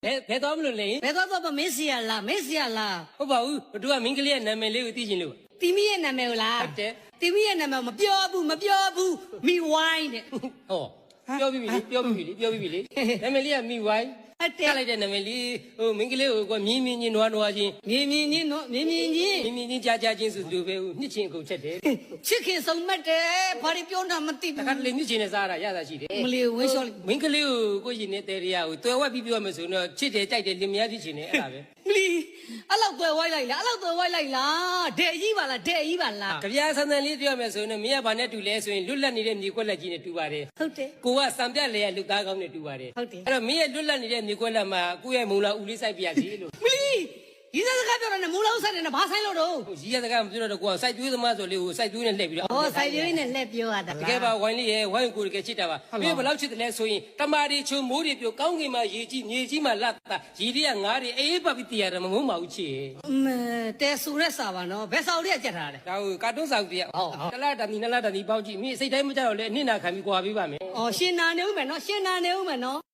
ဘယ်သွားမလို့လဲ ဘယ်တော့မင်းစီရလားမင်းစီရလား ဟုတ်ပါဘူးတို့ကမင်းကလေးရဲ့နာမည်လေးကိုသိချင်လို့ တီမီရဲ့နာမည်ကိုလား ဟုတ်တယ် တီမီရဲ့နာမည်မပြောဘူးမိဝိုင်းတဲ့ ဟောပြောပြီးပြီလေပြောပြီးပြီလေပြောပြီးပြီလေနာမည်လေးကမိဝိုင်း ဟုတ်တယ် တက်လိုက်တဲ့နာမည်လေးဟိုမင်းကလေးကိုကွမြင်းမြင်းချင်းနွားနွားချင်း မြင်းနော်မြင်းမြင်းမြင်းချင်းကြားကြားချင်းဆိုသူပဲနှစ်ချင်းအခုချက်တယ် ချစ်ခင်ဆုံးမတ်တယ်ဘာတွေပြောတာမသိ တ ဘူး ခါတလေနှစ်ချင်းနဲ့စားရတာရတာရှိတယ် မလီဝင်းလျှော်လိုက် မင်းကလေးကိုရင်နဲ့တဲရရကိုတွယ်ဝက်ပြီးပြောမယ်ဆိုတော့ချစ်တယ်ကြိုက်တယ်လင်မယားဖြစ်ချင်တယ်အဲ့ဒါပဲ မလီအဲ့လောက်သွဲဝိုင်းလိုက်လားအဲ့လောက်သွဲဝိုင်းလိုက်လားဒဲကြီးပါလားဒဲကြီးပါလား ကြပြားဆန်းဆန်းလေးပြောမယ်ဆိုရင်မင်းကဘာနဲ့တူလဲဆိုရင်လွတ်လပ်နေတဲ့မြေခွက်လက်ကြီးနဲ့တူပါတယ် ဟုတ်တယ် ကိုကစံပြက်လေရလူသားကောင်းနဲ့တူပါတယ် ဟုတ်တယ် အဲ့တော့မင်းရဲ့လွတ်လပ်နေတဲ့မြေခွက်လက်မှာကိုယ့်ရဲ့မုံလာဦးလေးစိုက်ပြရစီလို့ မလီဒီစကားပြောတယ်မူလောက်ဆိုင်တယ်ဘာဆိုင်လို့တော့ ရီးရစကားမပြောတော့ကိုကစိုက်သွေးသမားဆိုလေးကိုစိုက်သွေးနဲ့လှည့်ပြီးတော့ ဟောဆိုင်ပြင်းနဲ့လက်ပြောရတာ တကယ်ပါဝိုင်းလေးရဲ့ဝိုင်းကိုတကယ်ချစ်တာပါမင်းဘယ်လောက်ချစ်တယ်လဲဆိုရင်တမာရီချုံမိုးတွေပြိုကောင်းကင်မှာရေကြီးမြေကြီးမှာလတ်တာရီတွေကငါးတွေအေးပတ်ပြီးတည်ရတယ်မမုန်းပါဘူးချစ် တဲဆူရက်စာပါနော်ဘယ်စာအုပ်လေးကြက်ထားလဲ ဒါကိုကာတွန်းဆောင်တည်းတလားတမီနလားတမီပေါင်းကြည့်မင်းစိတ်တိုင်းမကြတော့လေအနစ်နာခံပြီးကြွားပေးပါမယ် အော်ရှင်နာနေဦးမယ်နော်ရှင်နာနေဦးမယ်နော်